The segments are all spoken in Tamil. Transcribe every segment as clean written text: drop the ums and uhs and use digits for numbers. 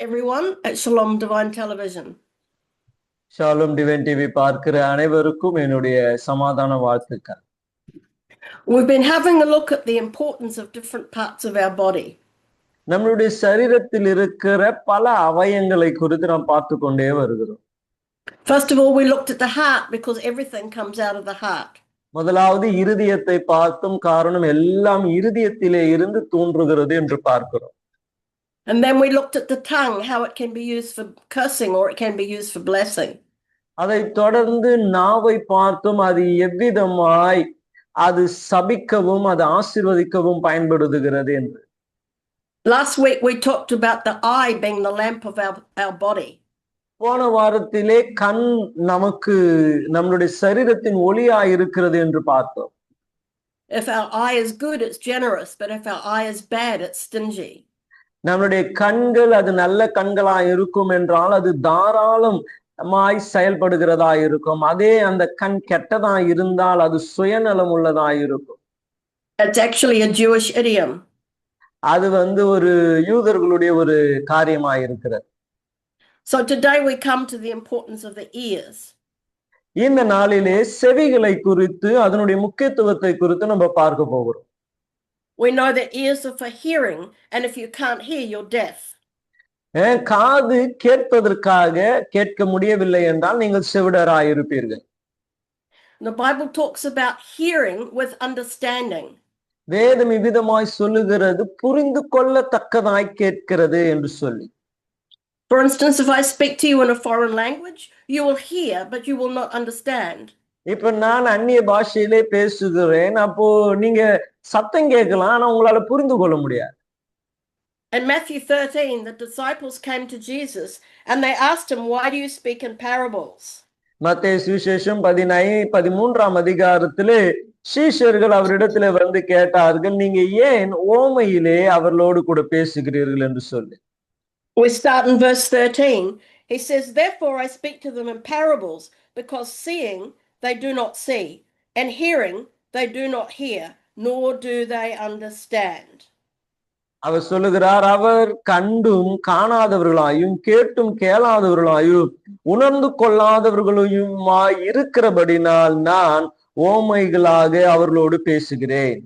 everyone at Shalom Divine Television. ஷாሎም டிவைன் டிவி பார்க்கிற அனைவருக்கும் என்னுடைய சமாதான வாழ்த்துக்கள். We've been having a look at the importance of different parts of our body. நம்மளுடைய சரீரத்தில் இருக்கிற பல அவயங்களை குறித்து நாம் பார்த்து கொண்டே வருகிறோம். First of all, we looked at the heart because everything comes out of the heart. முதலாவது இருதயத்தை பார்த்தும், காரணம் எல்லாம் இருதயத்திலே இருந்து தோன்றுகிறது என்று பார்க்கிறோம். And then we looked at the tongue, how it can be used for cursing or it can be used for blessing. அதை தொடர்ந்து நாவை பார்த்தும், அது எவ்விதமாய் அது சபிக்கவும் அது ஆசீர்வதிக்கவும் பயன்படுகிறது என்று. Last week we talked about the eye being the lamp of our body. போன வாரத்திலே கண் நமக்கு நம்மளுடைய சரீரத்தின் ஒளியாய் இருக்கிறது என்று பார்த்தோம். If our eye is good, it's generous, but if our eye is bad, it's stingy. நம்மளுடைய கண்கள் அது நல்ல கண்களாய் இருக்கும் என்றால் அது தாராளமாய் செயல்படுகிறதா இருக்கும். அதே அந்த கண் கெட்டதாய் இருந்தால் அது சுயநலம் உள்ளதாய் இருக்கும். It's actually a Jewish idiom. அது ஒரு யூதர்களுடைய ஒரு காரியமாய் இருக்கிறது. So today we come to the importance of the ears. இந்த நாளிலே செவிகளை குறித்து அதனுடைய முக்கியத்துவத்தை குறித்து நம்ம பார்க்க போகிறோம். We know that ears are for hearing, and if you can't hear, you're deaf. காது கேட்பதற்காக கேட்க முடியவில்லை என்றால் நீங்கள் செவிடராய் இருப்பீர்கள். The Bible talks about hearing with understanding. வேதம் இவ்விதமாய் சொல்லுகிறது புரிந்து கொள்ளத்தக்கதாய் கேட்கிறது என்று சொல்லி. For instance, if I speak to you in a foreign language, you will hear, but you will not understand. இப்ப நான் அந்நிய பாஷையிலே பேசுகிறேன், அப்போ நீங்க சத்தம் கேட்கலாம், ஆனா உங்களால புரிந்து கொள்ள முடியாது. In Matthew 13, the disciples came to Jesus and they asked him, "Why do you speak in parables?" மத்தேயு சுவிசேஷம் 13ஆம் அதிகாரத்திலே சீஷர்கள் அவரிடத்திலே வந்து கேட்டார்கள், நீங்க ஏன் ஓமையிலே அவர்களோடு கூட பேசுகிறீர்கள் என்று சொல்லி. We start in verse 13. He says, "Therefore I speak to them in parables, because seeing they do not see, and hearing they do not hear, nor do they understand." அவர் சொல்லுகிறார், அவர் கண்டும் காணாதவர்களாயும் கேட்டும் கேளாதவர்களாயும் உணர்ந்து கொள்ளாதவர்களாயுமாய் இருக்கிறபடினால் நான் ஓமைகளாக அவர்களோடு பேசுகிறேன்.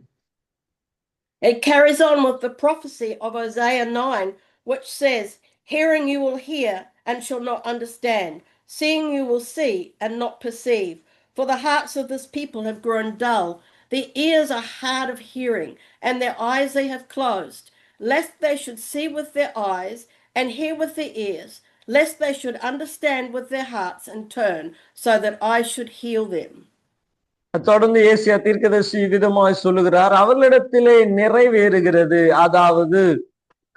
It carries on with the prophecy of Isaiah 9, which says, "Hearing you will hear and shall not understand, seeing you will see and not perceive. For the hearts of this people have grown dull, their ears are hard of hearing, and their eyes they have closed, lest they should see with their eyes and hear with their ears, lest they should understand with their hearts and turn, so that I should heal them." தொடர்ந்து ஏசியா தீர்க்கதரிசி விதமாய் சொல்லுகிறார், அவர்களிடத்திலே நிறைவேறுகிறது, அதாவது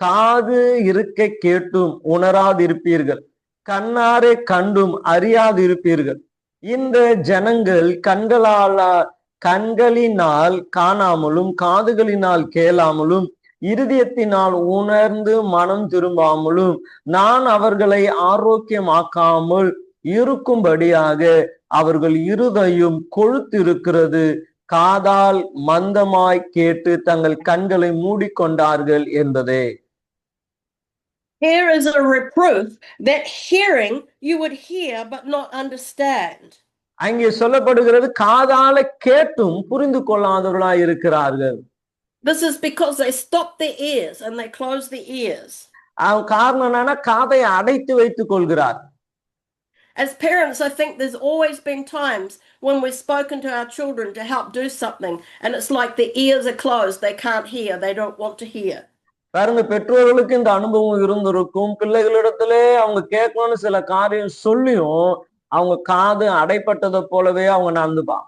காது இருக்க கேட்டும் உணராதிருப்பீர்கள், கண்ணாரே கண்டும் அறியாதிருப்பீர்கள். இந்த ஜனங்கள் கண்களினால் காணாமலும் காதுகளினால் கேளாமலும் இருதயத்தினால் உணர்ந்து மனம் திரும்பாமலும் நான் அவர்களை ஆரோக்கியமாக்காமல் இருக்கும்படியாக அவர்கள் இருதயம் கொழுத்திருக்கிறது, காதால் மந்தமாய் கேட்டு தங்கள் கண்களை மூடிக்கொண்டார்கள் என்பதே. Here is a reproof that hearing you would hear but not understand. அங்கே சொல்லப்படுகிறது காதால கேட்டும் புரிந்து கொள்ளாதவர்களாய் இருக்கிறார்கள். This is because they stop their ears and they close their ears. காரணம் என்னன்னா காதை அடைத்து வைத்துக் கொள்கிறார். As parents, I think there's always been times when we've spoken to our children to help do something and it's like their ears are closed, they can't hear, they don't want to hear. பாருங்க, பெற்றோர்களுக்கு இந்த அனுபவம் இருந்திருக்கும். பிள்ளைகளிடத்திலே அவங்க கேட்கணும்னு சில காரியம் சொல்லியும் அவங்க காது அடைப்பட்டதை போலவே அவங்க நடந்துப்பாங்க.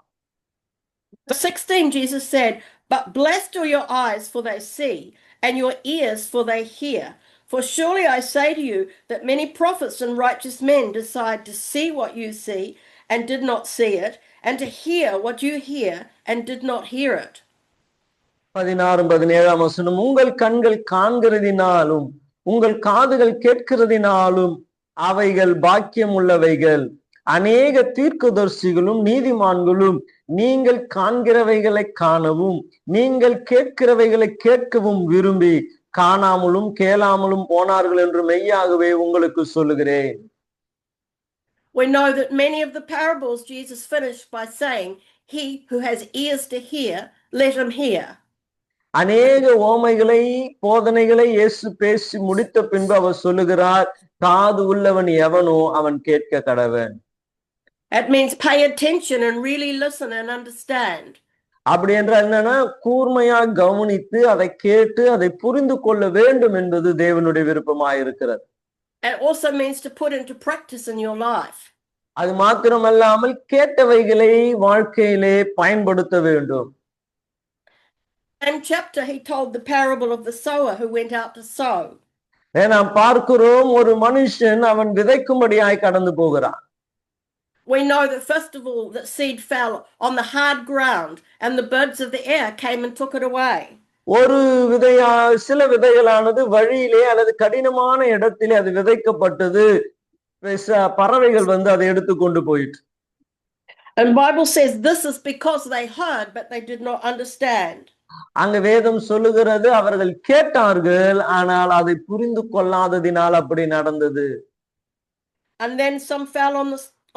16 Jesus said, "But blessed are your eyes, for they see, and your ears, for they hear. For surely I say to you that many prophets and righteous men desired to see what you see and did not see it, and to hear what you hear and did not hear it." 16-17 வசனம், உங்கள் கண்கள் காண்கிறதினாலும் உங்கள் காதுகள் கேட்கிறதினாலும் அவைகள் பாக்கியம் உள்ளவைகள். அநேக தீர்க்கதரிசிகளும் நீதிமான்களும் நீங்கள் காண்கிறவைகளை காணவும் நீங்கள் கேட்கிறவைகளை கேட்கவும் விரும்பி காணாமலும் கேளாமலும் போனார்கள் என்று மெய்யாகவே உங்களுக்கு சொல்லுகிறேன். We know that many of the parables Jesus finished by saying, "He who has ears to hear, let him hear." அநேக ஓமைகளை போதனைகளை இயேசு பேசி முடித்த பின்பு அவர் சொல்லுகிறார், காது உள்ளவன் எவனோ அவன் கேட்க கடவன். That means pay attention and really listen and understand. அப்படி என்றால் என்னன்னா, கூர்மையா கவனித்து அதை கேட்டு அதை புரிந்து கொள்ள வேண்டும் என்பது தேவனுடைய விருப்பமாயிருக்கிறது. It also means to put into practice in your life. அது மாத்திரமல்லாமல் கேட்டவைகளை வாழ்க்கையிலே பயன்படுத்த வேண்டும். In chapter, he told the parable of the sower who went out to sow. நாம் பார்க்கிறோம், ஒரு மனுஷன் அவன் விதைக்கும்படியாய் கடந்து போகிறான். We know that first of all, that seed fell on the hard ground and the birds of the air came and took it away. ஒரு சில விதைகளானது வழியிலே அல்லது கடினமான இடத்திலே அது விதைக்கப்பட்டது. பறவைகள் வந்து அதை எடுத்துக்கொண்டு போயிட்டு. And Bible says this is because they heard but they did not understand. அங்க வேதம் சொல்லுகிறது, அவர்கள் கேட்டார்கள் ஆனால் அதை புரிந்து கொள்ளாததினால் அப்படி நடந்தது. And then some fell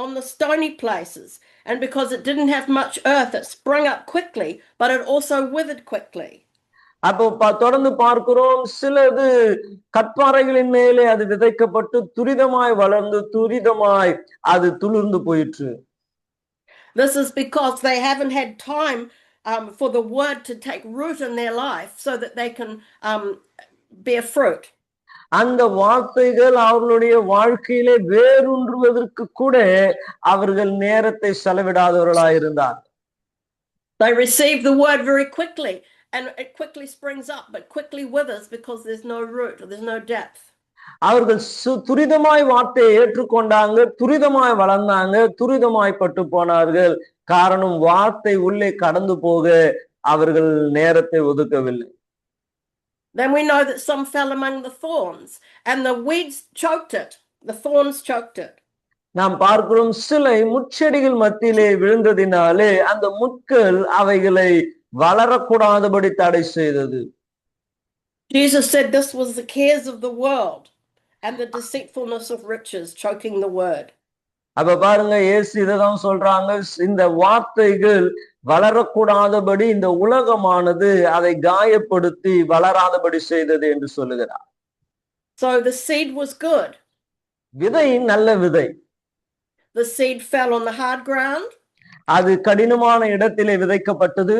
on the stony places, and because it didn't have much earth, it sprung up quickly, but it also withered quickly. அப்போ தொடர்ந்து பார்க்கிறோம், சிலது கற்பாறைகளின் மேலே அது விதைக்கப்பட்டு துரிதமாய் வளர்ந்து துரிதமாய் அது துளிர்ந்து போயிற்று. This is because they haven't had time for the word to take root in their life so that they can bear fruit. அந்த வார்த்தைகள் அவர்களுடைய வாழ்க்கையிலே வேரூன்றுவதற்கு கூட அவர்கள் நேரத்தை செலவிடாதவர்களாயிருந்தார். They receive the word very quickly and it quickly springs up but quickly withers because there's no root or there's no depth. அவர்கள் துரிதமாய் வார்த்தையை ஏற்றுக்கொண்டாங்க, துரிதமாய் வளர்ந்தாங்க, துரிதமாய் பட்டு போனார்கள். காரணம், வார்த்தை உள்ளே கடந்து போக அவர்கள் நேரத்தை ஒதுக்கவில்லை. Then we know that some fell among the thorns and the weeds choked it. The thorns choked it. நாம் பார்க்கிறோம், சிலை முட்செடிகள் மத்தியிலே விழுந்ததினாலே அந்த முட்கள் அவைகளை வளரக்கூடாதபடி தடை செய்தது. Jesus said this was the cares of the world and the deceitfulness of riches choking the word. அப்ப பாருங்க, இயேசு இதைதான் சொல்றாங்க, இந்த வார்த்தைகள் வளரக்கூடாதபடி இந்த உலகமானது அதை காயப்படுத்தி வளராதபடி செய்தது என்று சொல்லுகிறார். So the seed was good. விதை நல்ல விதை. The seed fell on the hard ground. அது கடினமான இடத்திலே விதைக்கப்பட்டது.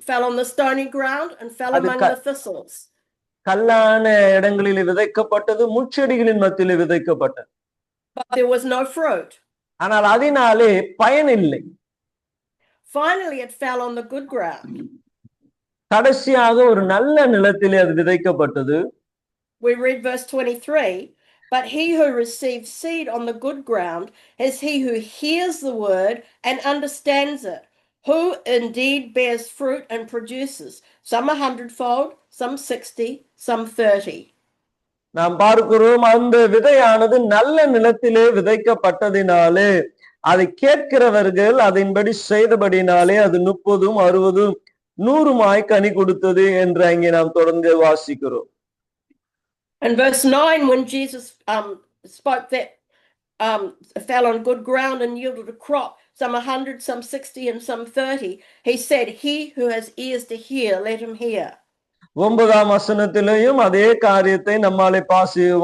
Fell on the stony ground and fell among the thistles. கல்லான இடங்களிலே விதைக்கப்பட்டது, முட்செடிகளின் மத்தியிலே விதைக்கப்பட்டது. But there was no fruit. ஆனால் அதனாலே பயன் இல்லை. Finally it fell on the good ground. கடைசியாக ஒரு நல்ல நிலத்திலே அது விதைக்கப்பட்டது. We read verse 23, but he who receives seed on the good ground is he who hears the word and understands it, who indeed bears fruit and produces, some 100-fold, some 60, some 30. நாம் பார்க்கிறோம், அந்த விதையானது நல்ல நிலத்திலே விதைக்கப்பட்டதினாலே அதை கேட்கிறவர்கள் அதன்படி செய்தபடினாலே அது 30, 60, 100 கனி கொடுத்தது என்று அங்கே நாம் தொடர்ந்து வாசிக்கிறோம். And verse 9, when Jesus spoke that fell on good ground and yielded a crop, some 100, some 60, and some 30, he said, he who has ears to hear, let him hear. 9ஆம் வசனத்திலேயும் அதே காரியத்தை நம்மாலே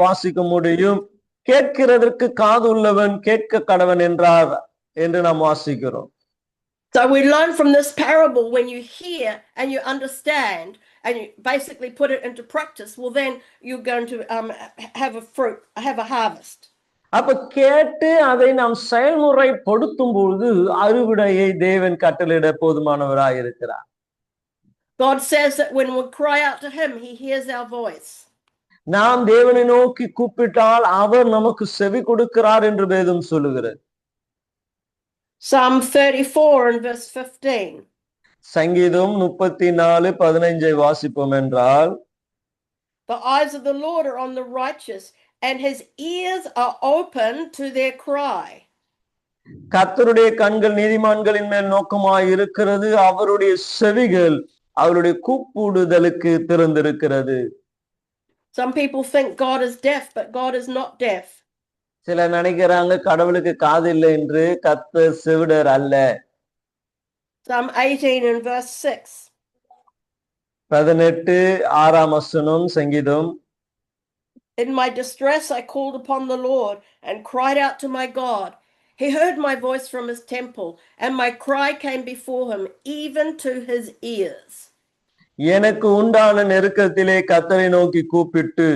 வாசிக்க முடியும். கேட்கிறதற்கு காது உள்ளவன் கேட்க கடவன் என்றார் என்று நாம் வாசிக்கிறோம். So we learn from this parable, when you hear and you understand and you basically put it into practice, well then you're going to have a fruit, have a harvest. அப்ப கேட்டு அதை நாம் செயல்முறைப்படுத்தும் பொழுது அறுவடையை தேவன் கட்டளையிட போதுமானவராய் இருக்கிறார். God says that when we cry out to him, he hears our voice. நாம் தேவனை நோக்கி கூப்பிட்டால் அவர் நமக்கு செவி கொடுக்கிறார் என்று வேதம் சொல்லுகிறது. Psalm 34 and verse 15. சங்கீதம் 34:15 வாசிப்போம் என்றால், The eyes of the Lord are on the righteous and his ears are open to their cry. கர்த்தருடைய கண்கள் நீதிமான்களின் மேல் நோக்கமாய் இருக்கிறது, அவருடைய செவிகள் அவருடைய கூப்பிடுதலுக்கு திறந்திருக்கிறது. Some people think God is deaf, but God is not deaf. சிலர் நினைக்கிறாங்க கடவுளுக்கு காது இல்லை என்று. கர்த்தர் செவிடர் அல்ல. Psalm 18 and verse 6. 18 சங்கீதம். In my distress I called upon the Lord and cried out to my God. He heard my voice from his temple, and my cry came before him, even to his ears. எனக்கு உண்டான நெருக்கத்திலே கர்த்தரை நோக்கி கூப்பிட்டு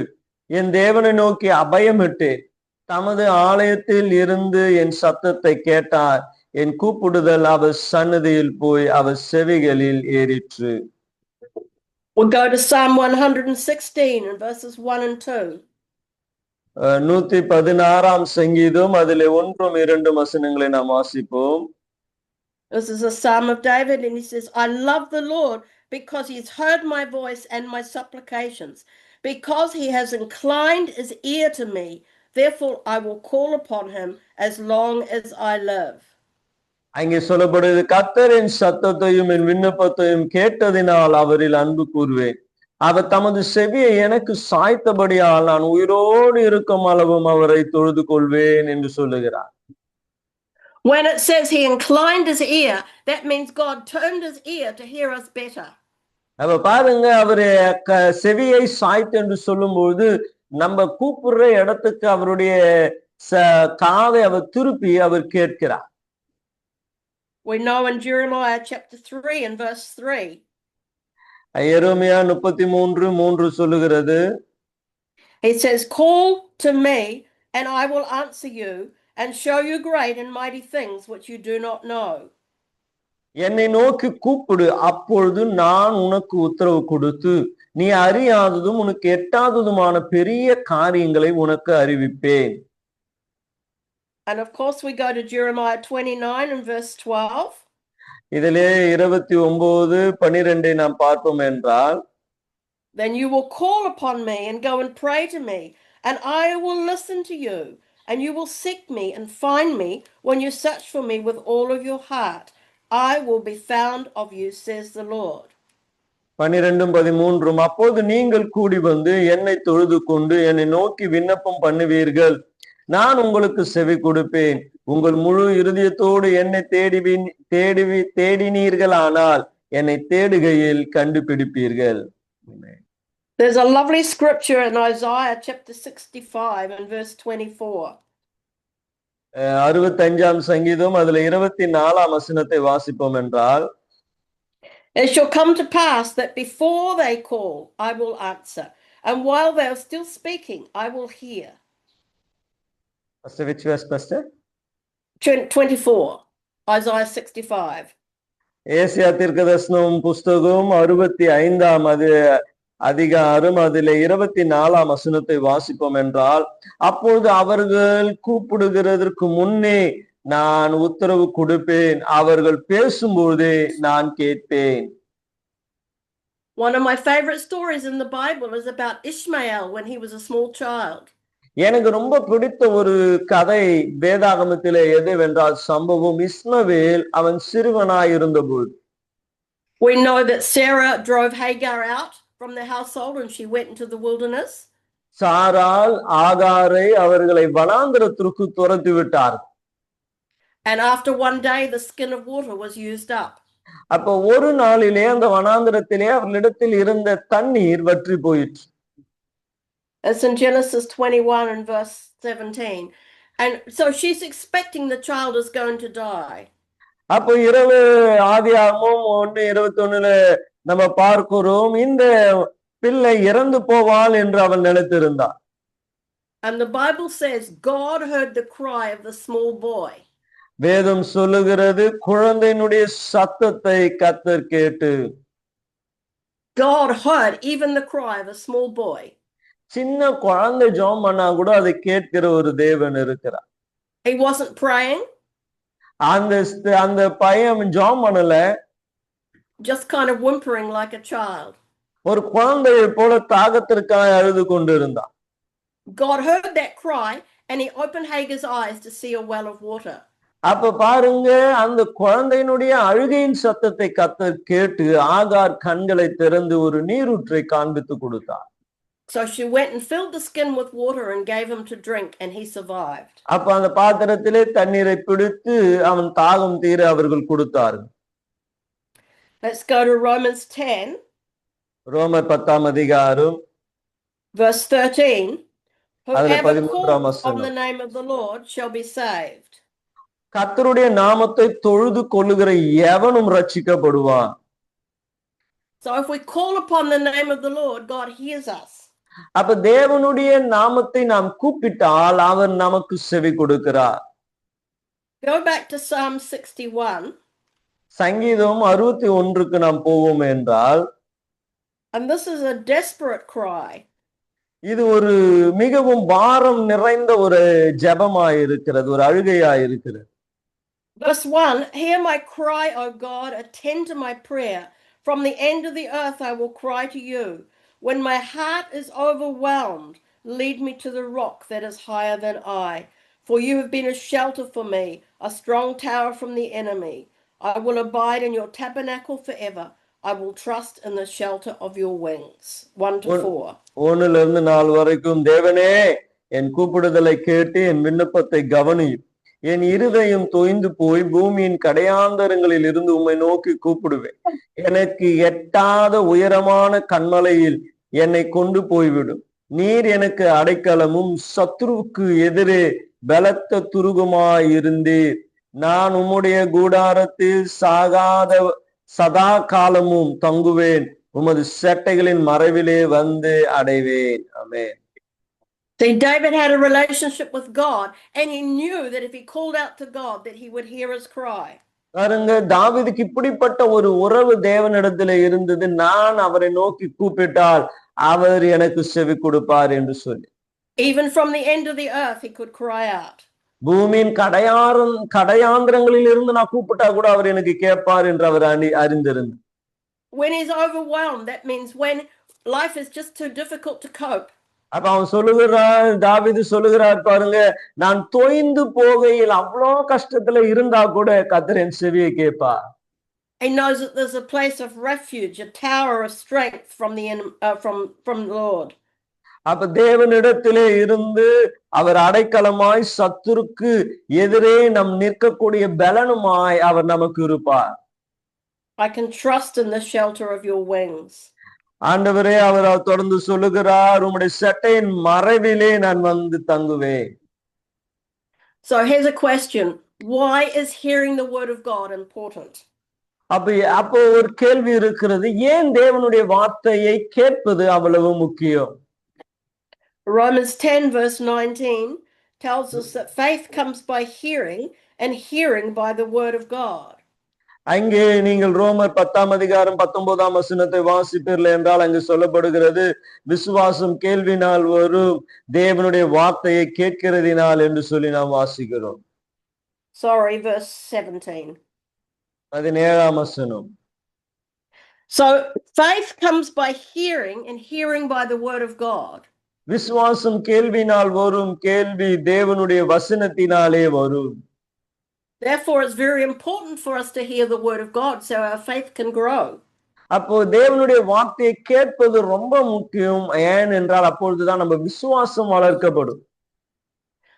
என் தேவனை நோக்கி அபயமிட்டேன். தமது ஆலயத்தில் இருந்து என் சத்தத்தை கேட்டார். என் கூப்பிடுதல் அவர் சன்னதியில் போய் அவர் செவிகளில் ஏறிற்று. We'll go to Psalm 116 and verses 1 and 2. 116 சங்கீதம் அதிலே 1 2 வசனங்களை நாம் வாசிப்போம். This is a Psalm of David, and he says, I love the Lord because he's heard my voice and my supplications, because he has inclined his ear to me. Therefore I will call upon him as long as I live. அங்கே சொல்லப்படுது, கர்த்தர் என் சத்தத்தையும் என் விண்ணப்பத்தையும் கேட்டதினால் அவரில் அன்பு கூறுவேன். அவர் தமது செவியை எனக்கு சாய்த்தபடியால் நான் உயிரோடு இருக்கும் அளவும் அவரை தொழுது கொள்வேன் என்று சொல்லுகிறார். When it says he inclined his ear, that means God turned his ear to hear us better. அப்ப பாருங்க, அவரு செவியை சாய்த்து என்று சொல்லும்போது நம்ம கூப்பிடுற இடத்துக்கு அவருடைய காதை அவர் திருப்பி அவர் கேட்கிறார். We know in Jeremiah chapter 3 and verse 3. எரேமியா 33:3 சொல்லுகிறது. He says, call to me and I will answer you and show you great and mighty things which you do not know. என்னை நோக்கி கூப்பிடு, அப்பொழுது நான் உனக்கு உத்தரவு கொடுத்து நீ அறியாததும் உனக்கு எட்டாததுமான பெரிய காரியங்களை உனக்கு அறிவிப்பேன். And of course we go to Jeremiah 29 and verse 12. இதிலே 29:12 நாம் பார்ப்போம் என்றால், then you will call upon me and go and pray to me, and I will listen to you, and you will seek me and find me when you search for me with all of your heart. I will be found of you, says the Lord. 12:13 அப்போது நீங்கள் கூடி வந்து என்னை தொழுது கொண்டு என்னை நோக்கி விண்ணப்பம் பண்ணுவீர்கள், நான் உங்களுக்கு செவி கொடுப்பேன். உங்கள் முழு இருதயத்தோடு என்னை தேடினீர்களானால் என்னை தேடுகையில் கண்டுபிடிப்பீர்கள். There's a lovely scripture in Isaiah chapter 65 and verse 24. 65 சங்கீதம் அதுல 24 வசனத்தை வாசிப்போம் என்றால், It shall come to pass that before they call, I will answer, and while they are still speaking, I will hear. Which verse, Pastor? 24, Isaiah 65. Asia தீர்க்கதரிசனம் புஸ்தகம் 65 அதிகாரம் அதிலே 24 வசனத்தை வாசிப்போம் என்றால், அப்பொழுது அவர்கள் கூப்பிடுகிறதற்கு முன்னே நான் உத்தரவு கொடுப்பேன், அவர்கள் பேசும்போதே நான் கேட்பேன். One of my favorite stories in the Bible is about Ishmael when he was a small child. எனக்கு ரொம்ப பிடித்த ஒரு கதை வேதாகமத்திலே எதுவென்றால் சம்பவம் இஸ்மவேல் அவன் சிறுவனாய் இருந்தபோது. We know that Sarah drove Hagar out from the household and she went into the wilderness. சாராள் ஆகாரை அவர்களை வனாந்திரத்திற்கு துரத்தி விட்டார். And after one day the skin of water was used up. அப்ப ஒரு நாளிலே அந்த வனாந்திரத்திலே அவர்களிடத்தில் இருந்த தண்ணீர் வற்றி போயிற்று. It's in Genesis 21 and verse 17. And so she's expecting the child is going to die. அப்போ இரவு ஆதியாகமம் 1:21 நம்ம பார்க்கிறோம், இந்த பிள்ளை இறந்து போவாள் என்று அவன் நினைத்திருந்தான். And the Bible says God heard the cry of the small boy. வேதம் சொல்லுகிறது குழந்தையினுடைய சத்தத்தை கர்த்தர் கேட்டு. God heard even the cry of a small boy. சின்ன குழந்தை ஜெபம் பண்ணா கூட அதை கேட்கிற ஒரு தேவன் இருக்கிறார். He wasn't praying. அந்த பையன் ஜெபம் பண்ணல. Just kind of whimpering like a child. ஒரு குழந்தையை போல தாகத்திற்காக அழுது கொண்டிருந்தான். God heard that cry and he opened Hagar's eyes to see a well of water. அப்ப பாருங்க, அந்த குழந்தையினுடைய அழுகையின் சத்தத்தை கர்த்தர் கேட்டு ஆகார் கண்களை திறந்து ஒரு நீரூற்றை காண்பித்து கொடுத்தார். So she went and filled the skin with water and gave him to drink, and he survived. அப்ப அந்த பாத்திரத்திலே தண்ணீரை பிடித்து அவன் தாகம் தீர அவர்கள் கொடுத்தார்கள். Let's go to Romans 10, ரோமர் 10ஆம் அதிகாரம் verse 13. அதுல Whoever 13ஆம் calls on the வசனம். name of the Lord shall be saved. கர்த்தருடைய நாமத்தை தொழுது கொள்ளுகிற எவனும் ரட்சிக்கப்படுவான். So if we call upon the name of the Lord, God hears us. அப்ப தேவனுடைய நாமத்தை நாம் கூப்பிட்டால் அவர் நமக்கு செவி கொடுக்கிறார். Go back to Psalm 61. சங்கீதம் 61க்கு நாம் போவோம் என்றால், And this is a desperate cry. இது ஒரு மிகவும் பாரம் நிறைந்த ஒரு ஜெபமாயிருக்கிறது, ஒரு அழுகையாயிருக்கிறது. Verse 1, hear my cry, O God, attend to my prayer. From the end of the earth I will cry to you. When my heart is overwhelmed, lead me to the rock that is higher than I. For you have been a shelter for me, a strong tower from the enemy. I will abide in your tabernacle forever. I will trust in the shelter of your wings. 1 to 4. 1லிருந்து 4 வரைக்கும். தேவனே, என் கூப்பிடுதலை கேட்டு என் விண்ணப்பத்தை கவனியும். என் இருதயம் தொய்ந்து போய் பூமியின் கடையாந்தரங்களில் இருந்து உம்மை நோக்கி கூப்பிடுவேன். எனக்கு எட்டாத உயரமான கன்மலையில் என்னை கொண்டு போய்விடும். நீர் எனக்கு அடைக்கலமும் சத்ருவுக்கு எதிரே பலத்த துருகமாயிருந்தீர். நான் உம்முடைய கூடாரத்தில் சதா காலமும் தங்குவேன். உமது செட்டைகளின் மறைவிலே வந்து அடைவேன். ஆமென். See, David had a relationship with God, and he knew that if he called out to God, that he would hear his cry. பாருங்க, தாவீதுக்கு இப்படிப்பட்ட ஒரு உறவு தேவனிடத்துல இருந்தது. நான் அவரை நோக்கி கூப்பிட்டால் அவர் எனக்கு செவி கொடுப்பார் என்று சொல்லி. Even from the end of the earth, he could cry out. பூமியின் கடையாந்திரங்களில் இருந்து நான் கூப்பிட்டா கூட அவர் எனக்கு கேட்பார் என்று அவர் அறிந்திருந்தார். When he's overwhelmed, that means when life is just too difficult to cope. அப்ப அவன் சொல்லுகிறான், தாவீது சொல்லுகிறார் பாருங்க, நான் தொய்ந்து போகையில் அவ்வளோ கஷ்டத்துல இருந்தா கூட கர்த்தர் என் செவியை கேட்பார். He knows that there's a place of refuge, a tower of strength from the Lord. அப்ப தேவனிடத்திலே இருந்து அவர் அடைக்கலமாய் சத்துருக்கு எதிரே நம் நிற்கக்கூடிய பலனுமாய் அவர் நமக்கு இருப்பார். I can trust in the shelter of your wings. ஆண்டவரே, அவர் தொடர்ந்து சொல்லுகிறார், உம்முடைய செட்டையின் மறைவிலே நான் வந்து தங்குவேன். So here's a question. Why is hearing the word of God important? அப்போ ஒரு கேள்வி இருக்கிறது, ஏன் தேவனுடைய வார்த்தையை கேட்பது அவ்வளவு முக்கியம்? Romans 10 verse 19 tells us that faith comes by hearing, and hearing by the word of God. அங்கே நீங்கள் ரோமர் 10ஆம் அதிகாரம் 19ஆம் வசனத்தை வாசிப்பீர்கள் என்றால் அங்கு சொல்லப்படுகிறது, விசுவாசம் கேள்வினால் வரும், தேவனுடைய வார்த்தையை கேட்கிறதினால் என்று சொல்லி நாம் வாசிக்கிறோம். Sorry, verse 17. 17ஆம் வசனம். So faith comes by hearing, and hearing by the word of God. விசுவாசம் கேள்வினால் வரும், கேள்வி தேவனுடைய வசனத்தினாலே வரும். Therefore, it's very important for us to hear the word of God so our faith can grow. அப்போ தேவனுடைய வார்த்தையை கேட்பது ரொம்ப முக்கியம். ஏன் என்றால் அப்பொழுதுதான் நம்ம விசுவாசம் வளர்க்கப்படும்.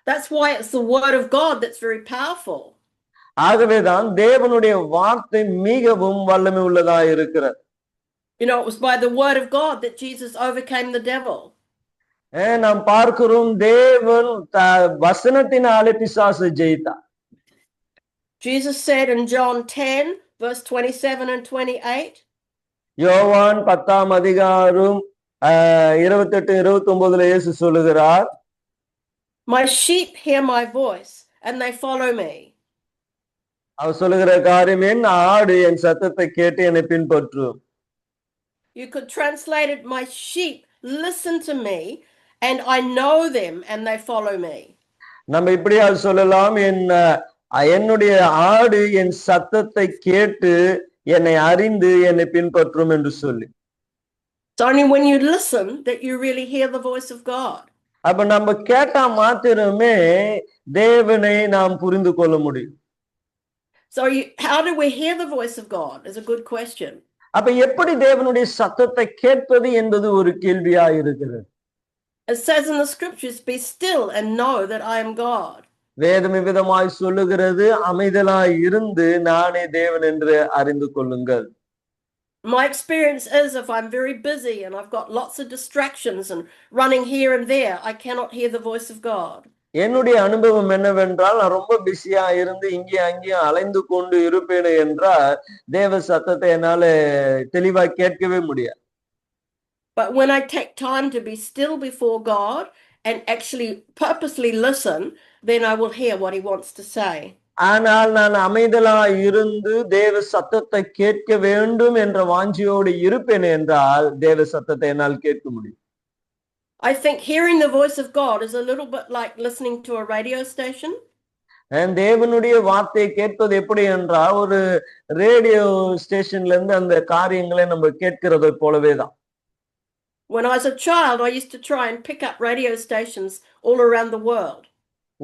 That's why it's the word of God that's very powerful. ஆகவேதான் தேவனுடைய வார்த்தை மிகவும் வல்லமை உள்ளதா இருக்கிறது. You know, it was by the word of God that Jesus overcame the devil. நாம் பார்க்கிறோம், தேவன் வசனத்தினாலே பிசாசை ஜெயித்தார். Jesus said in John 10 verse 27 and 28. யோவான் 10ஆம் அதிகாரம் 28 29ல இயேசு சொல்லுகிறார், My sheep hear my voice and they follow me. அவர் சொல்லுகிற காரியம், என் ஆடு என் சத்தத்தை கேட்டு என்னை பின்பற்றும். You could translate it, my sheep listen to me and I know them and they follow me. நம்ம இப்படியா சொல்லலாம், என்னுடைய ஆடு என் சத்தத்தை கேட்டு என்னை அறிந்து என்னை பின்பற்றும் என்று சொல்லி. It's only when you listen that you really hear the voice of God. அப்ப நம்ம கேட்டா மாத்திரமே தேவனை நாம் புரிந்து கொள்ள முடியும். So how do we hear the voice of God is a good question. அப்ப எப்படி தேவனுடைய சத்தத்தை கேட்பது என்பது ஒரு கேள்வியா இருக்கிறது. It says in the scriptures, be still and know that I am God. வேதம் இவ்விதமாய் சொல்லுகிறது, அமைதலாய் இருந்து நானே தேவன் என்று அறிந்து கொள்ளுங்கள். My experience is if I'm very busy and I've got lots of distractions and running here and there, I cannot hear the voice of God. என்னுடைய அனுபவம் என்னவென்றால், நான் ரொம்ப பிஸியா இருந்து இங்கே அங்கேயும் அலைந்து கொண்டு இருப்பேனே என்றால் தேவ சத்தத்தை என்னால தெளிவா கேட்கவே முடியாது. But when I take time to be still before God and actually purposely listen, then I will hear what he wants to say. ஆனால் நான் அமைதலாய் இருந்து தேவ சத்தத்தை கேட்க வேண்டும் என்ற வாஞ்சியோடு இருப்பேன் என்றால் தேவ சத்தத்தை என்னால் கேட்க முடியும். I think hearing the voice of God is a little bit like listening to a radio station. தேவனுடைய வார்த்தையை கேட்பது எப்படி என்றால் ஒரு ரேடியோ ஸ்டேஷன்ல இருந்து அந்த காரியங்களை நம்ம கேட்கிறதை போலவேதான். When I was a child, I used to try and pick up radio stations all around the world.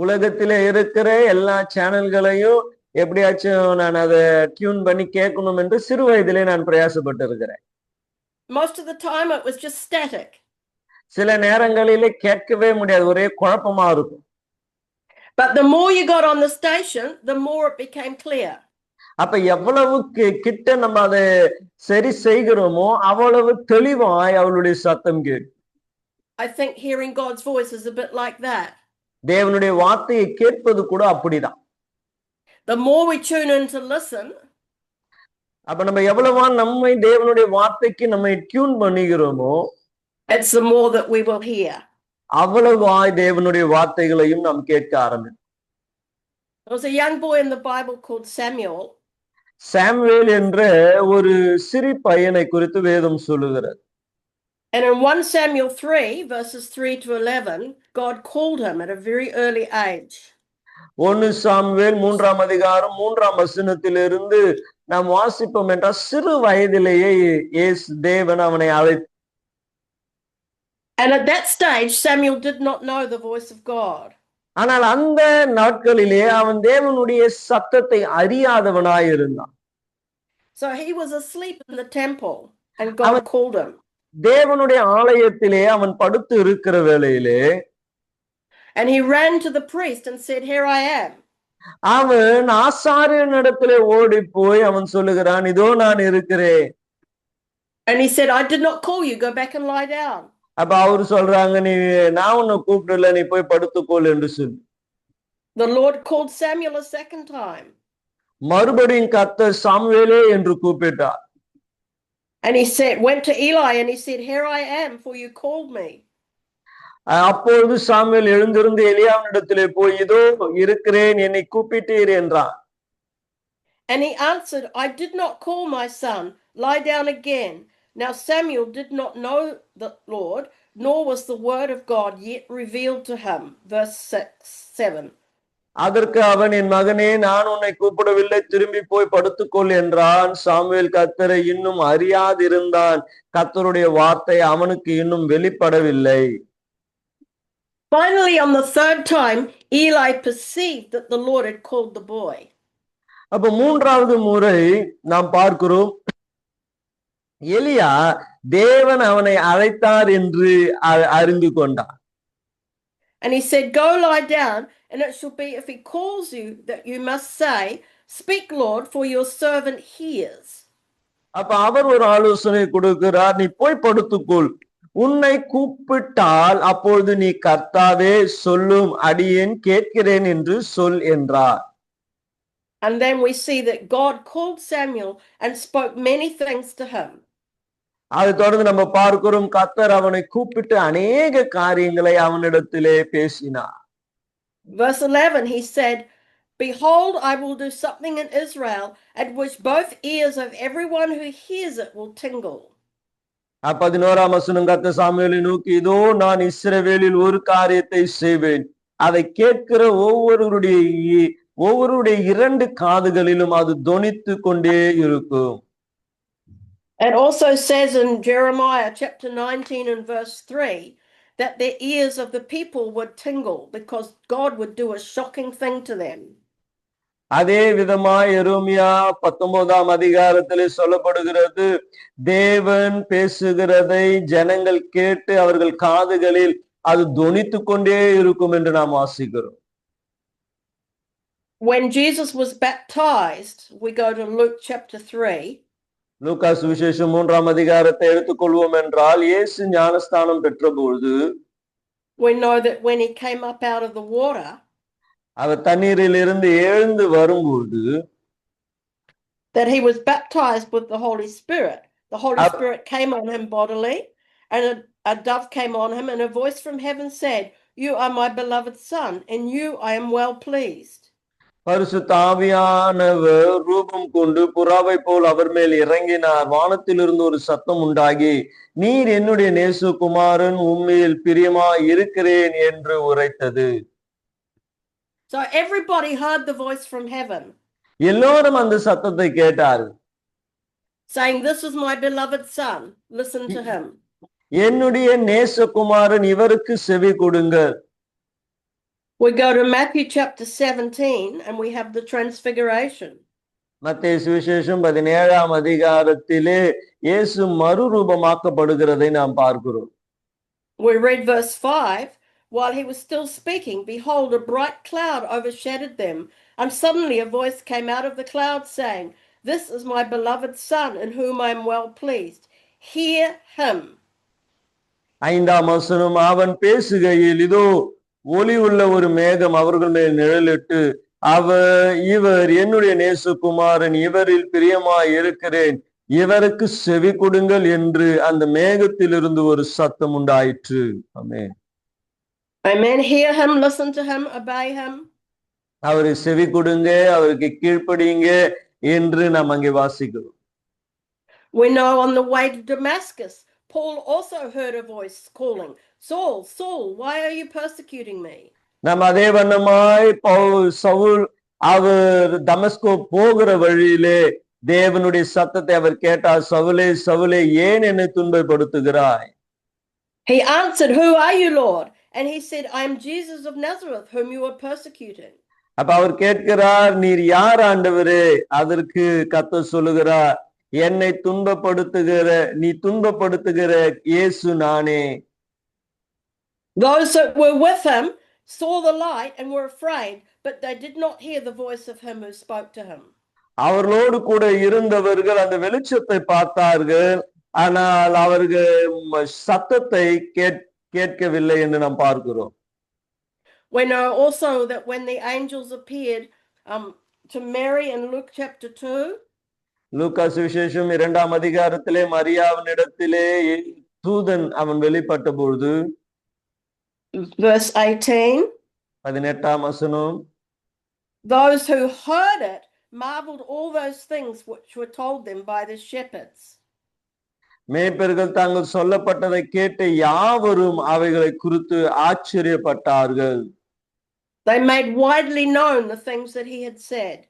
உலகத்திலே இருக்கிற எல்லா சேனல்களையும் எப்படியாச்சும் நான் அதை டியூன் பண்ணி கேட்கணும் என்று சிறு வயதிலே நான் பிரயாசப்பட்டு இருக்கிறேன். Most of the time it was just static. சில நேரங்களிலே கேட்கவே முடியாது, ஒரே குழப்பமா இருக்கும். But the more you got on the station, the more it became clear. அப்ப எவ்வளவு கிட்ட நம்ம அதை சரி செய்கிறோமோ அவ்வளவு தெளிவாய் அவளுடைய சத்தம் கேட்கும். I think hearing God's voice is a bit like that. தேவனுடைய வார்த்தையை கேட்பது கூட அப்படிதான். The more we tune in to listen, அப்ப நம்ம எவ்வளவா நம்மை தேவனுடைய வார்த்தைக்கு நம்மை tune பண்ணுகிறோமோ it's the more that we will hear. அவ்வளவாய் தேவனுடைய வார்த்தைகளையும் நாம் கேட்க ஆரம்பிப்போம். There was a young boy in the Bible called Samuel. Samuel என்ற ஒரு சிறு பையனை குறித்து வேதம் சொல்லுகிறது. And in 1 Samuel 3 verses 3 to 11, God called him at a very early age. 1 Samuel 3ஆம் அதிகாரம் 3ஆம் வசனத்திலிருந்து நாம் வாசிப்போம் என்றால் சிறு வயதிலேயே தேவன் அவனை அழைத்தார். And at that stage Samuel did not know the voice of God. ஆனால் அந்த நாட்களிலே அவன் தேவனுடைய சத்தத்தை அறியாதவனாய் இருந்தான். So he was asleep in the temple and God called him. தேவனுடைய ஆலயத்திலே அவன் படுத்து இருக்கிற வேளையிலே and he ran to the priest and said, here I am. அவன் ஆசாரியனிடத்திலே ஓடி போய் அவன் சொல்லுகிறான், இதோ நான் இருக்கிறேன். And he said, I did not call you, go back and lie down. அப்ப அவரு சொல்றாங்க, நான் உன்னை கூப்பிடல, நீ போய் படுத்துக்கோள் என்று சொல்லி. The Lord called Samuel a second time. மறுபடியும் கர்த்தர் சாமுவேலே என்று கூப்பிட்டார். And he said, went to Eli and he said, here I am, for you called me. அப்பொழுது சாமுவேல் எழுந்திருந்து எலியாவினிடத்திலே போய், இதோ இருக்கிறேன், என்னை கூப்பிட்டீர் என்றான். And he answered, I did not call my son, lie down again. Now Samuel did not know the Lord, nor was the word of God yet revealed to him. Verse 7. அதற்கு அவன், என் மகனே, நான் உன்னை கூப்பிடவில்லை, திரும்பி போய் படுத்துக்கொள் என்றான். சாமுவேல் கர்த்தரை இன்னும் அறியாதிருந்தான், கர்த்தருடைய வார்த்தை அவனுக்கு இன்னும் வெளிப்படவில்லை. Finally, on the third time, Eli perceived that the Lord had called the boy. அப்ப மூன்றாவது முறை நாம் பார்க்கிறோம், எலியா தேவன் அவனை அழைத்தார் என்று அறிந்து கொண்டார். And he said, go lie down, and it shall be if he calls you that you must say, speak, Lord, for your servant hears. அப்ப அவர் ஒரு ஆலோசனை கொடுக்கிறார், நீ போய் படுத்துக்கொள், உன்னை கூப்பிட்டால் அப்பொழுது நீ கர்த்தாவே சொல்லும், அடியேன் கேட்கிறேன் என்று சொல் என்றார். And then we see that God called Samuel and spoke many things to him. அதை தொடர்ந்து நம்ம பார்க்கிறோம், கர்த்தர் அவனை கூப்பிட்டு அநேக காரியங்களை அவனிடத்திலே பேசினார். Verse 11, he said, behold, I will do something in Israel at which both ears of everyone who hears it will tingle. 11ஆம் வசனம், கர்த்தர் சாமுவேலை நோக்கி, இதோ நான் இஸ்ரவேலில் ஒரு காரியத்தை செய்வேன், அதை கேட்கிற ஒவ்வொருடைய இரண்டு காதுகளிலும் அது தொனித்து கொண்டே இருக்கும். It also says in Jeremiah chapter 19 and verse 3 that the ears of the people would tingle because God would do a shocking thing to them. அதே விதமாய் எரேமியா 19ஆம் அதிகாரத்திலே சொல்லப்படுகிறது, தேவன் பேசுகிறதை ஜனங்கள் கேட்டு அவர்கள் காதுகளில் அது தொனித்துக் கொண்டே இருக்கும் என்று நாம் வாசிக்கிறோம். When Jesus was baptized, we go to Luke chapter 3. லூக்கா சுவிசேஷம் 3ஆம் அதிகாரத்தை எடுத்துக்கொள்வோம் என்றால், இயேசு ஞானஸ்தானம் பெற்றபொழுது We know that when he came up out of the water, அவர் தண்ணீரில் இருந்து எழுந்து வரும்போது that he was baptized with the Holy Spirit. The Holy Ab- Spirit came on him bodily, and a dove came on him, and a voice from heaven said, "You are my beloved Son, in you I am well pleased." பரிசுத்த ஆவியானவர் ரூபம் கொண்டு புறாவை போல் அவர் மேல் இறங்கினார். வானத்திலிருந்து ஒரு சத்தம் உண்டாகி, நீர் என்னுடைய நேசகுமாரன், உம்மில் பிரியமாய் இருக்கிறேன் என்று உரைத்தது. So everybody heard the voice from heaven எல்லோரும் அந்த சத்தத்தை கேட்டார்கள், saying, "This is my beloved Son, listen to him." என்னுடைய நேசகுமாரன், இவருக்கு செவி கொடுங்கள். We go to Matthew chapter 17, and we have the transfiguration. மத்தேயு சுவிசேஷம் 17ஆம் அதிகாரத்திலே இயேசு மறுரூபமாக்கப்படுகிறதை நாம் பார்க்கிறோம். We read verse 5. While he was still speaking, behold, a bright cloud overshadowed them, and suddenly a voice came out of the cloud saying, "This is my beloved Son, in whom I am well pleased. Hear him." 5ஆம் வசனம், அவன் பேசுகையில் இதோ ஒளி உள்ள ஒரு மேகம் அவர்கள் மேல் நிழலிட்டு, இவர் என்னுடைய நேசகுமாரன், இவரில் பிரியமாய் இருக்கிறேன், இவருக்கு செவி கொடுங்கள் என்று அந்த மேகத்திலிருந்து ஒரு சத்தம் உண்டாயிற்று. ஆமென். Amen. Hear him, listen to him, obey him. அவருக்கு செவி கொடுங்க, அவருக்கு கீழ்ப்படியுங்க என்று நாம் அங்கே வாசிக்கிறோம். We know on the way to Damascus, Paul also heard a voice calling, "Saul, Saul, why are you persecuting me?" நாம் அதே வண்ணமாய் சவுல் அவர் தமஸ்கோ போகிற வழியிலே தேவனுடைய சத்தத்தை அவர் கேட்டார், சவுலே சவுலே, ஏன் என்னை துன்பப்படுத்துகிறாய்? He answered, "Who are you, Lord?" And he said, "I am Jesus of Nazareth, whom you are persecuting." அப்ப அவர் கேட்கிறார், நீர் யார் ஆண்டவரே? அதற்கு கர்த்தர் சொல்லுகிறார், என்னை நீ துன்பப்படுத்துகிற இயேசு நானே. Those that were with him saw the light and were afraid, but they did not hear the voice of him who spoke to him. அவர்களோடு கூட இருந்தவர்கள் அந்த வெளிச்சத்தை பார்த்தார்கள், ஆனால் அவர்கள் சத்தத்தை கேட்கவில்லை என்று நாம் பார்க்கிறோம். We know also that when the angels appeared to Mary in Luke chapter 2, லூக்கா சுவிசேஷம் 2ஆம் அதிகாரத்திலே மரியாவினிடத்திலே தூதன் அவன் வெளிப்பட்ட பொழுது verse 18, 18ஆம் வசனம், those who heard it marveled all those things which were told them by the shepherds. மேய்ப்பர்கள் தாங்கள் சொல்லப்பட்டதை கேட்டு யாவரும் அவைகளை குறித்து ஆச்சரியப்பட்டார்கள். They made widely known the things that he had said.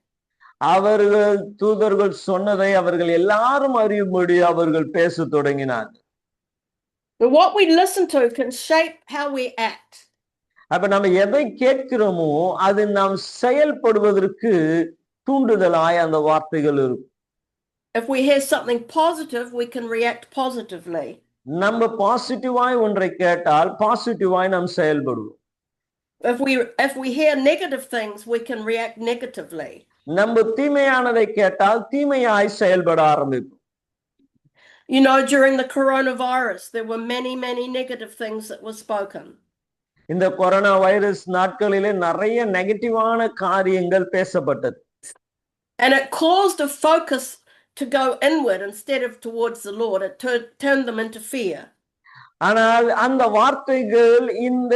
அவர்கள் தூதர்கள் சொன்னதை அவர்கள் எல்லாரும் அறியும்படி அவர்கள் பேசத் தொடங்கினார்கள். But what we listen to can shape how we act. அப்ப நம்ம எதை கேட்கிறோமோ அது நாம் செயல்படுவதற்கு தூண்டுதலாய் அந்த வார்த்தைகள் இருக்கும். If we hear something positive, we can react positively. நம்ம பாசிட்டிவாய் ஒன்றை கேட்டால் பாசிட்டிவாய் நாம் செயல்படுவோம். If we hear negative things, we can react negatively. நம்ம தீமையானதை கேட்டால் தீமையாய் செயல்பட ஆரம்பிப்போம். You know, during the coronavirus, there were many negative things that were spoken. இந்த கொரோனா வைரஸ் நாட்களிலே நிறைய நெகட்டிவான காரியங்கள் பேசப்பட்டது. And it caused a focus to go inward instead of towards the Lord. It turned them into fear. ஆனால் அந்த வார்த்தைகள் இந்த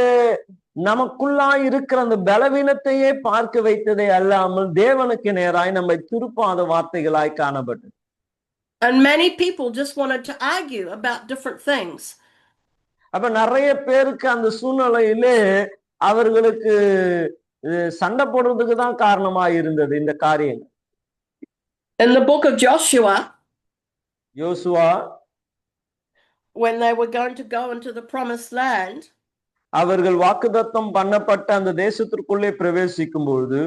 நமக்குள்ளாய் இருக்கிற அந்த பலவீனத்தையே பார்க்க வைத்ததே அல்லாமல் தேவனுக்கு நேராய் நம்மை திருப்பாத வார்த்தைகளாய் காணப்பட்டது. And many people just wanted to argue about different things. அப்ப நிறைய பேருக்கு அந்த சூழ்நிலையிலே அவர்களுக்கு சண்டை போடுறதுக்கு தான் காரணமாக இருந்தது இந்த காரியங்கள். In the book of Joshua, when they were going to go into the promised land, அவர்கள் வாக்குத்தத்தம் பண்ணப்பட்ட அந்த தேசத்திற்குள்ளே பிரவேசிக்கும் பொழுது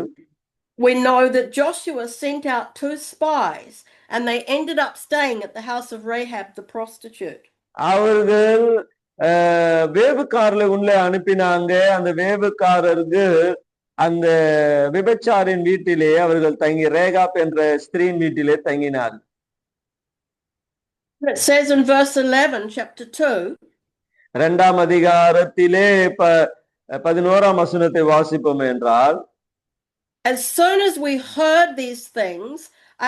we know that Joshua sent out 2 spies and they ended up staying at the house of Rahab the prostitute. அவர்கள் வேவுக்காரர்ல உள்ள அனுப்பினாங்க. அந்த வேவுக்காரருக்கு அந்த விபச்சாரின் வீட்டிலே அவர்கள் தங்கி, ரேகாப் என்ற ஸ்திரீயின் வீட்டிலே தங்கினார். It says in verse 11, chapter 2, 2ஆம் அதிகாரத்திலே 11ஆம் வசனத்தை வாசிப்போம் என்றால், as soon as we heard these things,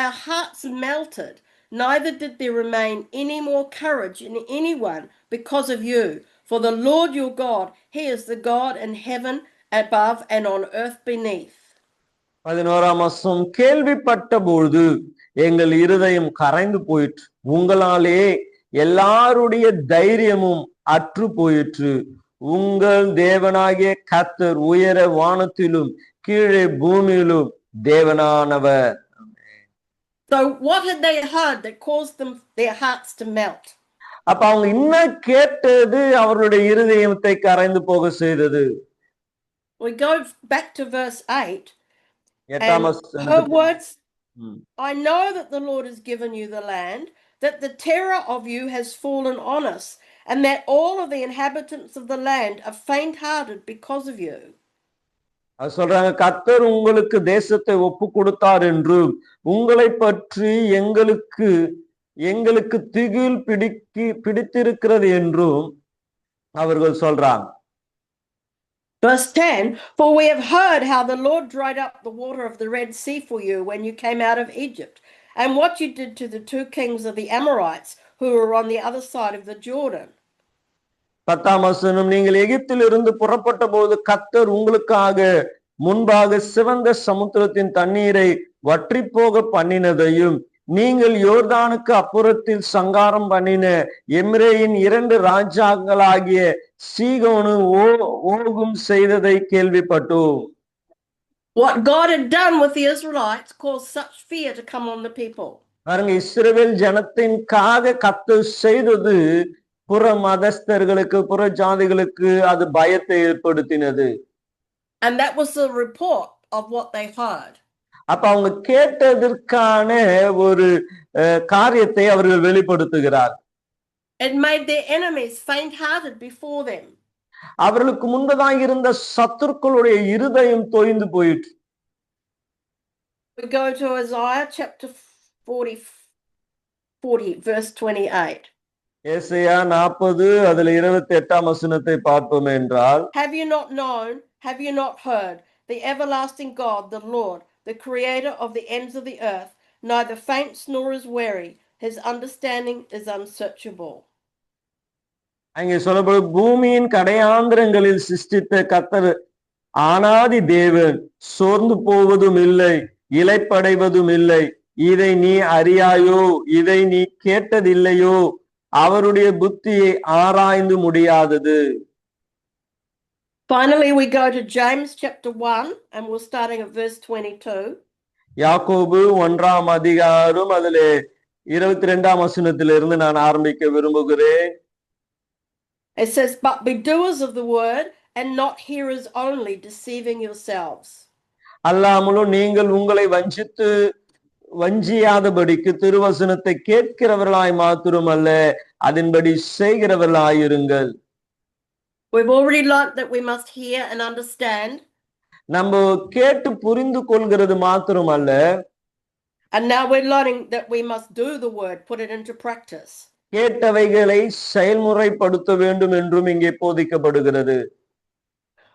our hearts melted. Neither did there remain any more courage in anyone because of you. For the Lord your God, he is the God in heaven above and on earth beneath. 11ஆம் வசனம், கேள்விப்பட்ட பொழுது எங்கள் இருதயம் கரைந்து போயிற்று. உங்களாலே எல்லாருடைய தைரியமும் அற்று போயிற்று. உங்கள் தேவனாகிய கர்த்தர் உயர வானத்திலும் கீழே பூமியிலும் தேவனானவர். So what had they heard that caused them their hearts to melt? அப்ப அவங்க இன்னும் கேட்டது அவர்களுடைய இருதயத்தை கரைந்து போக செய்தது. We go back to verse 8. 8ஆம் And her words, ம். I know that the Lord has given you the land, that the terror of you has fallen on us, and that all of the inhabitants of the land are faint-hearted because of you. அது சொல்றாங்க, கர்த்தர் உங்களுக்கு தேசத்தை ஒப்பு கொடுத்தார் என்றும் உங்களை பற்றி எங்களுக்கு திகில் பிடித்திருக்கிறது என்றும் அவர்கள் சொல்றாங்க. Verse 10, for we have heard how the Lord dried up the water of the Red Sea for you when you came out of Egypt, and what you did to the 2 kings of the Amorites who were on the other side of the Jordan. 10ஆம் வசனம், நீங்கள் எகிப்திலிருந்து புறப்பட்ட போது கர்த்தர் உங்களுக்காக முன்பாக சிவந்த சமுத்திரத்தின் தண்ணீரை வற்றி போக பண்ணினதையும், நீங்கள் யோர்தானுக்கு அப்புறத்தில் சங்காரம் பண்ணின எம்ரேயின் 2 ராஜாக்களாகிய சீகோனு ஓகும் செய்ததை கேள்விப்பட்டோம். What God had done with the Israelites caused such fear to come on the people. பாருங்க, இஸ்ரவேல் ஜனத்தின்காக கர்த்தர் செய்தது புற மதஸ்தர்களுக்கு, புற ஜாதிகளுக்கு அது பயத்தை ஏற்படுத்தினது. And that was the report of what they heard. அப்ப அவங்க கேட்டதற்கான ஒரு காரியத்தை அவர்கள் வெளிப்படுத்துகிறார். It made their enemies faint-hearted before them. அவர்களுக்கு முன்பதாக இருந்த சத்துருக்களுடைய இருதயம் தொய்ந்து போயிற்று. We go to Isaiah chapter 40 verse 28. ஏசாயா 40 அதுல 28ஆம் வசனத்தை பார்ப்போம் என்றால், Have you not known, have you not heard, the everlasting God, the Lord, the creator of the ends of the earth, neither faints nor is weary, his understanding is unsearchable. அங்கே சொல்லப்படும், பூமியின் கடையாந்திரங்களில் சிருஷ்டித்த கர்த்தர் ஆனாதி தேவன், சோர்ந்து போவதும் இல்லை, இளைப்படைவதும் இல்லை. இதை நீ அறியாயோ? இதை நீ கேட்டதில்லையோ? அவருடைய புத்தியை ஆராய்ந்து முடியாதது. Finally, we go to James chapter 1, and we're starting at verse 22. யாக்கோபு 1ஆம் அதிகாரம் அதிலே 22ஆம் வசனத்திலிருந்து நான் ஆரம்பிக்க விரும்புகிறேன். It says, but be doers of the word and not hearers only, deceiving yourselves. அல்லாமலும் நீங்கள் உங்களை வஞ்சியாதபடிக்கு திருவசனத்தை கேட்கிறவர்களாய் மாத்திரமல்ல, அதன்படி செய்கிறவர்களாயிருங்கள். We've already learnt that we must hear and understand. நம்ம கேட்டு புரிந்து கொள்கிறது மாத்திரமல்ல, and now we're learning that we must do the word, put it into practice. கேட்டவைகளை செயல்முறைப்படுத்த வேண்டும் என்றும் இங்கே போதிக்கப்படுகிறது.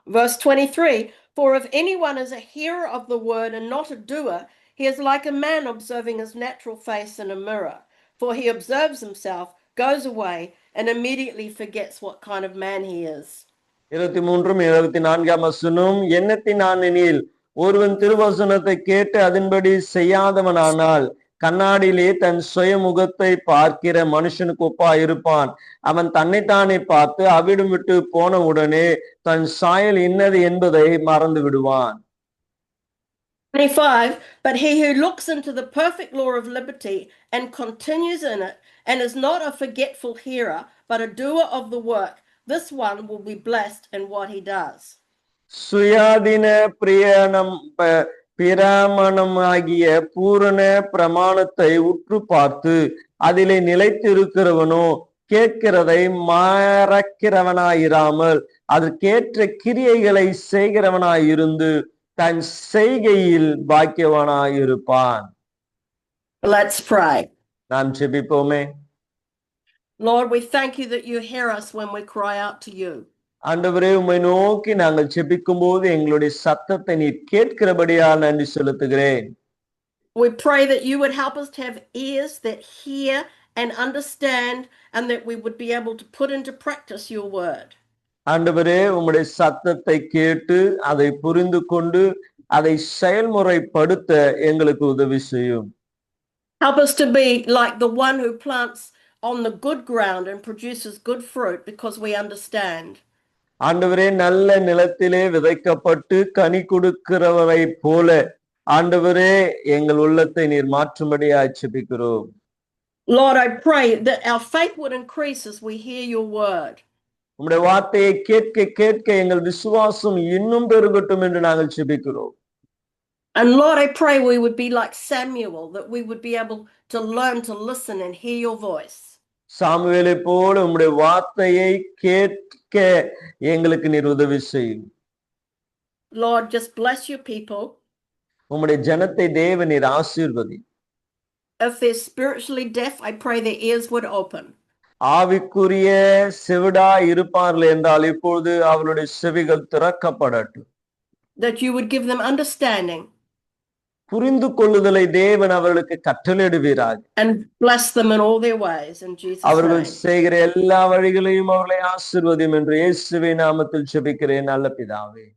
Verse 23, for if anyone is a hearer of the word and not a doer, he is like a man observing his natural face in a mirror. For he observes himself, goes away, and immediately forgets what kind of man he is. 23-24ஆம் வசனம், எண்ணத்தினானெனில் ஒருவன் திருவசனத்தை கேட்டு அதன்படி செய்யாதவனானால் கண்ணாடியிலே தன் சுய முகத்தை பார்க்கிற மனுஷனுக்கு ஒப்பா இருப்பான். அவன் தன்னைத்தானே பார்த்து அவிடம் விட்டு போன உடனே தன் சாயல் இன்னது என்பதை மறந்து விடுவான். 25, but he who looks into the perfect law of liberty and continues in it, and is not a forgetful hearer, but a doer of the work, this one will be blessed in what he does. சுயாதீன பிரமாணமாகிய பூரண பிரமாணத்தை உற்று பார்த்து அதிலே நிலைத்திருக்கிறவனோ கேட்கிறதை மறக்கிறவனாயிராமல் அதற்கேற்ற கிரியைகளை செய்கிறவனாயிருந்து தன் செய்கையில் பாக்கியவானாயிருப்பான். Let's pray. நாம் ஜெபிப்போமே. Lord, we thank you that you hear us when we cry out to you. ஆண்டவரே, உம்மை நோக்கி நாங்கள் ஜெபிக்கும் போது எங்களுடைய சத்தத்தை நீர் கேட்கிறபடியால் நன்றி செலுத்துகிறேன். We pray that you would help us to have ears that hear and understand, and that we would be able to put into practice your word. ஆண்டவரே, உம்முடைய சத்தத்தை கேட்டு அதை புரிந்து கொண்டு அதை செயல்முறைப்படுத்த எங்களுக்கு உதவி செய்யும். Help us to be like the one who plants on the good ground and produces good fruit because we understand. ஆண்டவரே, நல்ல நிலத்திலே விதைக்கப்பட்டு கனி கொடுக்கிறவரை போல ஆண்டவரே எங்கள் உள்ளத்தை நீர் மாற்றும்படியாய் ஜெபிக்கிறோம். Lord, I pray that our faith would increase as we hear your word. உம்முடைய வார்த்தையை கேட்க கேட்க எங்கள் விசுவாசம் இன்னும் பெருகட்டும் என்று நாங்கள் ஜெபிக்கிறோம். And Lord, I pray we would be like Samuel, that we would be able to learn to listen and hear your voice. சாமுவேலை போல உம்முடைய வார்த்தையை கேட்க எங்களுக்கு நீர் உதவி செய்யும். Lord, just bless your people. உம்முடைய ஜனத்தை தேவன் நீர் ஆசீர்வதி. If they're spiritually deaf, I pray their ears would open. ஆவிக்குரிய செவிடா இருப்பார்கள் என்றால் இப்பொழுது அவருடைய செவிகள் திறக்கப்படட்டும். That you would give them understanding. புரிந்து கொள்ளுதலை தேவன் அவர்களுக்கு கட்டளையிடுவீராக. And bless them in all their ways in Jesus' அவர்கள் name. செய்கிற எல்லா வழிகளையும் அவர்களை ஆசீர்வதியும் என்று இயேசுவின் நாமத்தில் ஜெபிக்கிறேன் நல்ல பிதாவே.